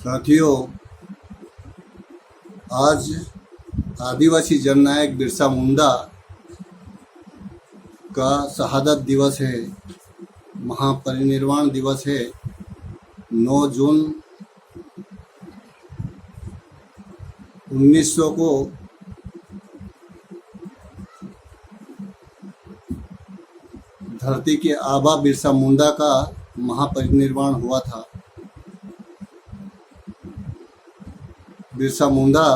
साथियों, आज आदिवासी जननायक बिरसा मुंडा का शहादत दिवस है, महापरिनिर्वाण दिवस है। 9 जून 1900 को धरती के आबा बिरसा मुंडा का महापरिनिर्वाण हुआ था। बिरसा मुंडा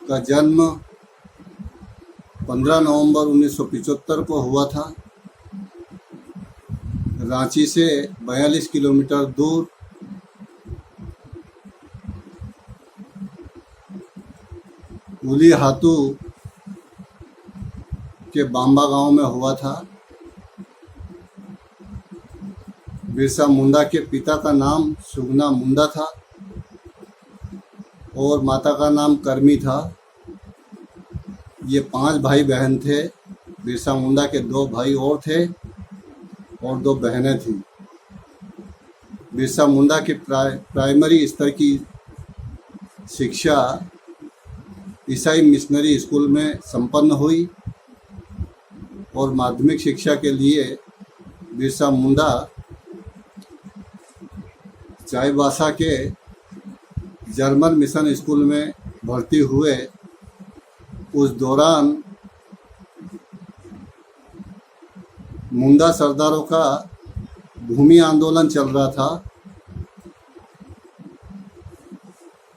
का जन्म 15 नवंबर 1975 को हुआ था। रांची से 42 किलोमीटर दूर उलीहातू के बांबा गांव में हुआ था। बिरसा मुंडा के पिता का नाम सुगना मुंडा था और माता का नाम करमी था। ये 5 भाई बहन थे। बिरसा मुंडा के 2 भाई और थे और 2 बहनें थीं। बिरसा मुंडा के प्राइमरी स्तर की शिक्षा ईसाई मिशनरी स्कूल में संपन्न हुई और माध्यमिक शिक्षा के लिए बिरसा मुंडा चाईबासा के जर्मन मिशन स्कूल में भर्ती हुए। उस दौरान मुंडा सरदारों का भूमि आंदोलन चल रहा था।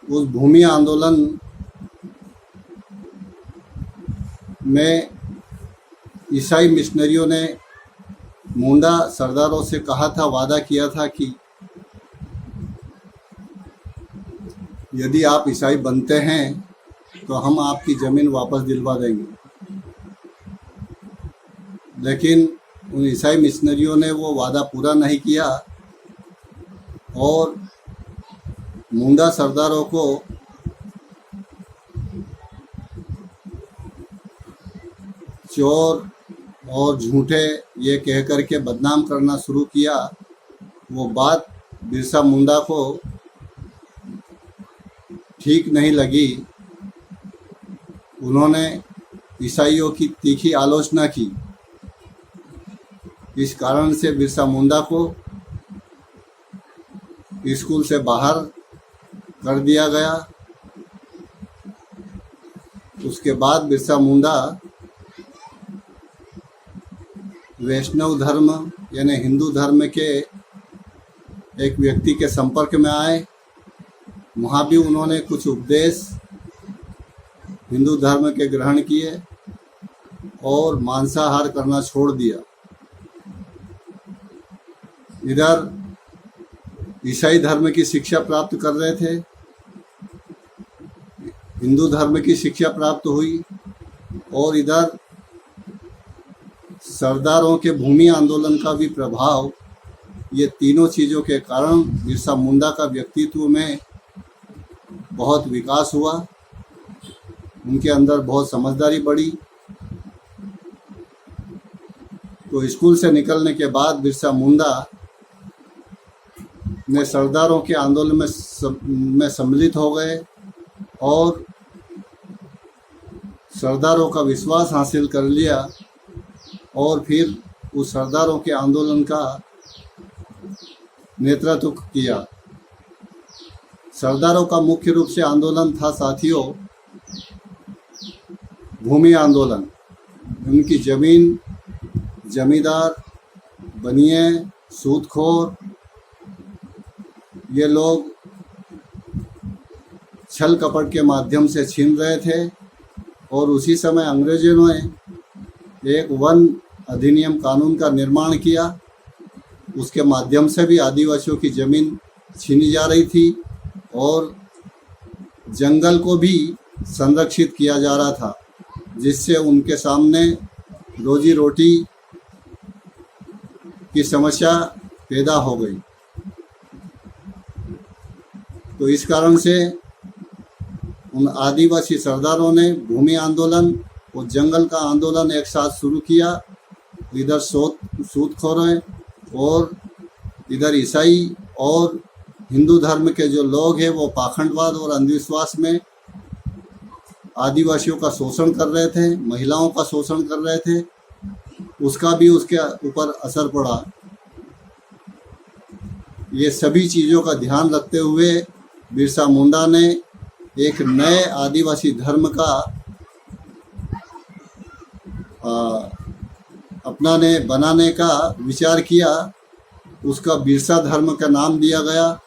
उस भूमि आंदोलन में ईसाई मिशनरियों ने मुंडा सरदारों से कहा था, वादा किया था कि यदि आप ईसाई बनते हैं तो हम आपकी ज़मीन वापस दिलवा देंगे। लेकिन उन ईसाई मिशनरियों ने वो वादा पूरा नहीं किया और मुंडा सरदारों को चोर और झूठे ये कह कर के बदनाम करना शुरू किया। वो बात बिरसा मुंडा को ठीक नहीं लगी। उन्होंने ईसाइयों की तीखी आलोचना की। इस कारण से बिरसा मुंडा को स्कूल से बाहर कर दिया गया। उसके बाद बिरसा मुंडा वैष्णव धर्म यानी हिंदू धर्म के एक व्यक्ति के संपर्क में आए। वहाँ भी उन्होंने कुछ उपदेश हिंदू धर्म के ग्रहण किए और मांसाहार करना छोड़ दिया। इधर ईसाई धर्म की शिक्षा प्राप्त कर रहे थे, हिंदू धर्म की शिक्षा प्राप्त हुई और इधर सरदारों के भूमि आंदोलन का भी प्रभाव। ये तीनों चीज़ों के कारण बिरसा मुंडा का व्यक्तित्व में बहुत विकास हुआ। उनके अंदर बहुत समझदारी बढ़ी। तो स्कूल से निकलने के बाद बिरसा मुंडा ने सरदारों के आंदोलन में सम्मिलित हो गए और सरदारों का विश्वास हासिल कर लिया और फिर उस सरदारों के आंदोलन का नेतृत्व किया। सरदारों का मुख्य रूप से आंदोलन था साथियों भूमि आंदोलन। उनकी ज़मीन जमींदार, बनिए, सूदखोर ये लोग छल कपट के माध्यम से छीन रहे थे और उसी समय अंग्रेजों ने एक वन अधिनियम कानून का निर्माण किया। उसके माध्यम से भी आदिवासियों की ज़मीन छीनी जा रही थी और जंगल को भी संरक्षित किया जा रहा था, जिससे उनके सामने रोजी रोटी की समस्या पैदा हो गई। तो इस कारण से उन आदिवासी सरदारों ने भूमि आंदोलन और जंगल का आंदोलन एक साथ शुरू किया। इधर सूदखोर और इधर ईसाई और हिंदू धर्म के जो लोग हैं वो पाखंडवाद और अंधविश्वास में आदिवासियों का शोषण कर रहे थे, महिलाओं का शोषण कर रहे थे, उसका भी उसके ऊपर असर पड़ा। ये सभी चीज़ों का ध्यान रखते हुए बिरसा मुंडा ने एक नए आदिवासी धर्म का बनाने का विचार किया। उसका बिरसा धर्म का नाम दिया गया।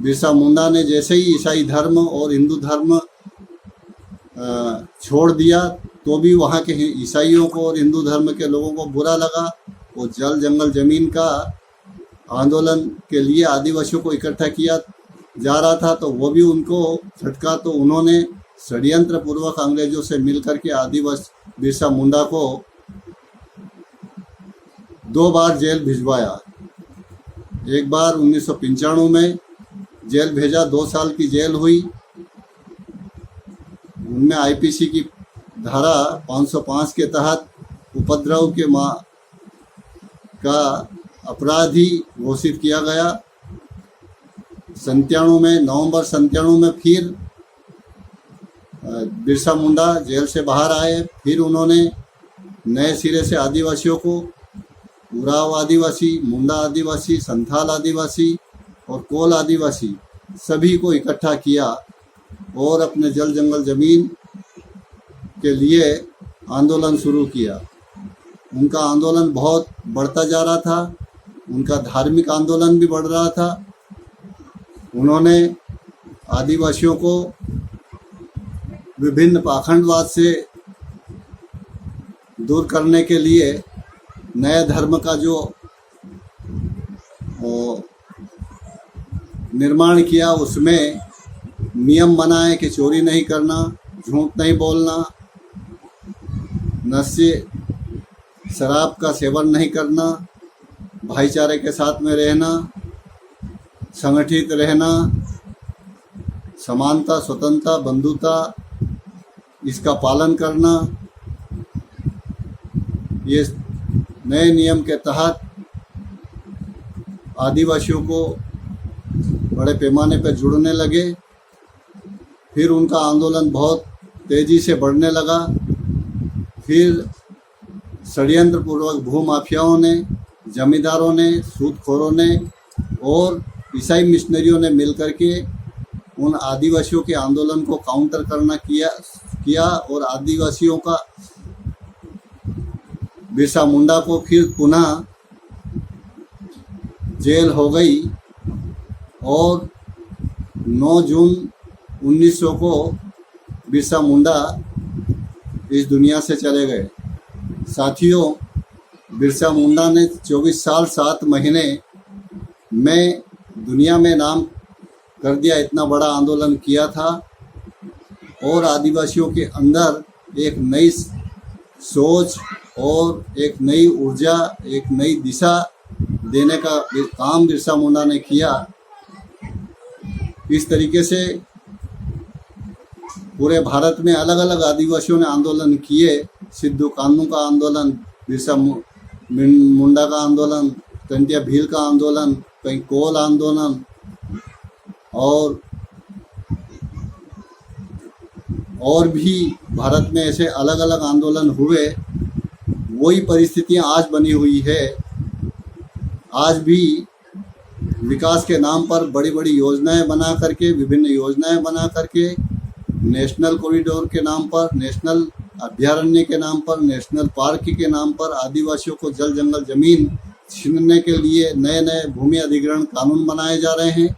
बिरसा मुंडा ने जैसे ही ईसाई धर्म और हिंदू धर्म छोड़ दिया तो भी वहाँ के ईसाइयों को और हिंदू धर्म के लोगों को बुरा लगा। वो जल जंगल ज़मीन का आंदोलन के लिए आदिवासियों को इकट्ठा किया जा रहा था, तो वो भी उनको झटका। तो उन्होंने षड्यंत्र पूर्वक अंग्रेजों से मिलकर के आदिवासी बिरसा मुंडा को 2 बार जेल भिजवाया। एक बार 1995 में जेल भेजा, 2 साल की जेल हुई। उनमें आईपीसी की धारा 505 के तहत उपद्रव के का अपराधी घोषित किया गया। 97 में, नवंबर 97 में फिर बिरसा मुंडा जेल से बाहर आए। फिर उन्होंने नए सिरे से आदिवासियों को, उराव आदिवासी, मुंडा आदिवासी, संथाल आदिवासी और कोल आदिवासी सभी को इकट्ठा किया और अपने जल जंगल ज़मीन के लिए आंदोलन शुरू किया। उनका आंदोलन बहुत बढ़ता जा रहा था, उनका धार्मिक आंदोलन भी बढ़ रहा था। उन्होंने आदिवासियों को विभिन्न पाखंडवाद से दूर करने के लिए नए धर्म का जो निर्माण किया, उसमें नियम बनाए कि चोरी नहीं करना, झूठ नहीं बोलना, नशे शराब का सेवन नहीं करना, भाईचारे के साथ में रहना, संगठित रहना, समानता, स्वतंत्रता, बंधुता, इसका पालन करना। ये नए नियम के तहत आदिवासियों को बड़े पैमाने पर जुड़ने लगे। फिर उनका आंदोलन बहुत तेज़ी से बढ़ने लगा। फिर षड्यंत्र पूर्वक भूमाफियाओं ने, जमींदारों ने, सूदखोरों ने और ईसाई मिशनरियों ने मिलकर के उन आदिवासियों के आंदोलन को काउंटर करना किया और आदिवासियों का बिरसा मुंडा को फिर पुनः जेल हो गई और 9 जून 1900 को बिरसा मुंडा इस दुनिया से चले गए। साथियों, बिरसा मुंडा ने 24 साल 7 महीने में दुनिया में नाम कर दिया। इतना बड़ा आंदोलन किया था और आदिवासियों के अंदर एक नई सोच और एक नई ऊर्जा, एक नई दिशा देने का काम बिरसा मुंडा ने किया। इस तरीके से पूरे भारत में अलग अलग आदिवासियों ने आंदोलन किए। सिद्धू कान्हू का आंदोलन, बिरसा मुंडा का आंदोलन, टंटिया भील का आंदोलन, कहीं कोल आंदोलन और भी भारत में ऐसे अलग अलग आंदोलन हुए। वही परिस्थितियां आज बनी हुई है। आज भी विकास के नाम पर बड़ी बड़ी योजनाएं बना करके, विभिन्न योजनाएं बना करके, नेशनल कॉरिडोर के नाम पर, नेशनल अभ्यारण्य के नाम पर, नेशनल पार्क के नाम पर आदिवासियों को जल जंगल ज़मीन छीनने के लिए नए नए भूमि अधिग्रहण कानून बनाए जा रहे हैं।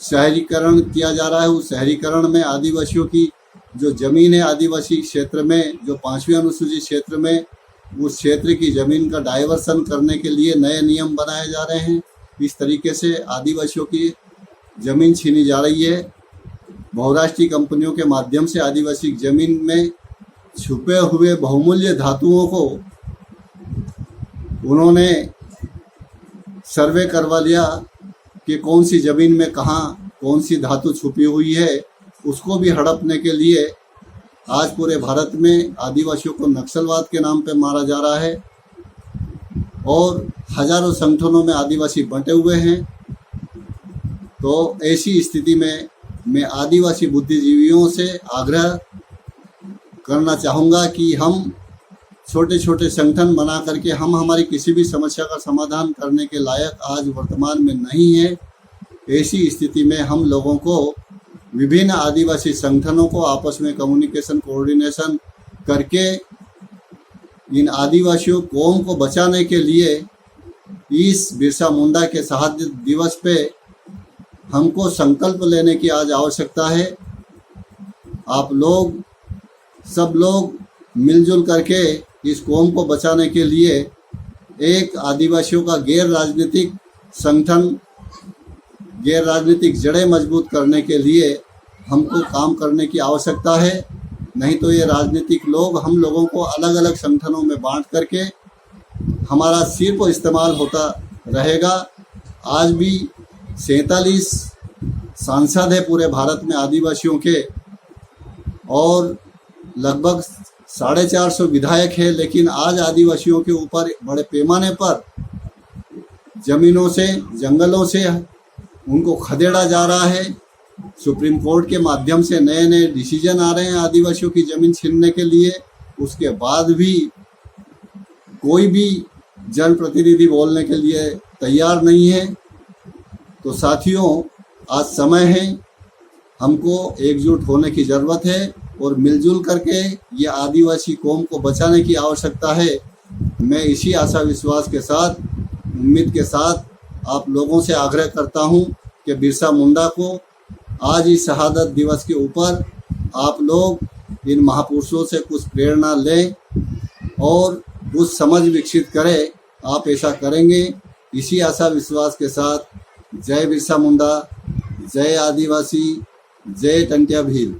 शहरीकरण किया जा रहा है। उस शहरीकरण में आदिवासियों की जो ज़मीन है, आदिवासी क्षेत्र में, जो 5वीं अनुसूचित क्षेत्र में, उस क्षेत्र की ज़मीन का डाइवर्सन करने के लिए नए नियम बनाए जा रहे हैं। इस तरीके से आदिवासियों की ज़मीन छीनी जा रही है। बहुराष्ट्रीय कंपनियों के माध्यम से आदिवासी ज़मीन में छुपे हुए बहुमूल्य धातुओं को उन्होंने सर्वे करवा लिया कि कौन सी ज़मीन में कहाँ कौन सी धातु छुपी हुई है। उसको भी हड़पने के लिए आज पूरे भारत में आदिवासियों को नक्सलवाद के नाम पे मारा जा रहा है और हजारों संगठनों में आदिवासी बंटे हुए हैं। तो ऐसी स्थिति में मैं आदिवासी बुद्धिजीवियों से आग्रह करना चाहूँगा कि हम छोटे छोटे संगठन बना करके हम हमारी किसी भी समस्या का समाधान करने के लायक आज वर्तमान में नहीं है। ऐसी स्थिति में हम लोगों को विभिन्न आदिवासी संगठनों को आपस में कम्युनिकेशन कोऑर्डिनेशन करके इन आदिवासियों कौम को बचाने के लिए इस बिरसा मुंडा के शहादत दिवस पे हमको संकल्प लेने की आज आवश्यकता है। आप लोग सब लोग मिलजुल करके इस कौम को बचाने के लिए एक आदिवासियों का गैर राजनीतिक संगठन, गैर राजनीतिक जड़ें मजबूत करने के लिए हमको काम करने की आवश्यकता है। नहीं तो ये राजनीतिक लोग हम लोगों को अलग अलग संगठनों में बांट करके हमारा सिर्फ इस्तेमाल होता रहेगा। आज भी 47 सांसद है पूरे भारत में आदिवासियों के और लगभग 450 विधायक है, लेकिन आज आदिवासियों के ऊपर बड़े पैमाने पर जमीनों से, जंगलों से उनको खदेड़ा जा रहा है। सुप्रीम कोर्ट के माध्यम से नए नए डिसीजन आ रहे हैं आदिवासियों की ज़मीन छीनने के लिए। उसके बाद भी कोई भी जनप्रतिनिधि बोलने के लिए तैयार नहीं है। तो साथियों, आज समय है, हमको एकजुट होने की ज़रूरत है और मिलजुल करके ये आदिवासी कौम को बचाने की आवश्यकता है। मैं इसी आशा विश्वास के साथ, उम्मीद के साथ आप लोगों से आग्रह करता हूँ कि बिरसा मुंडा को आज इस शहादत दिवस के ऊपर आप लोग इन महापुरुषों से कुछ प्रेरणा लें और कुछ समझ विकसित करें। आप ऐसा करेंगे, इसी आशा विश्वास के साथ जय बिरसा मुंडा, जय आदिवासी, जय टंट्या भील।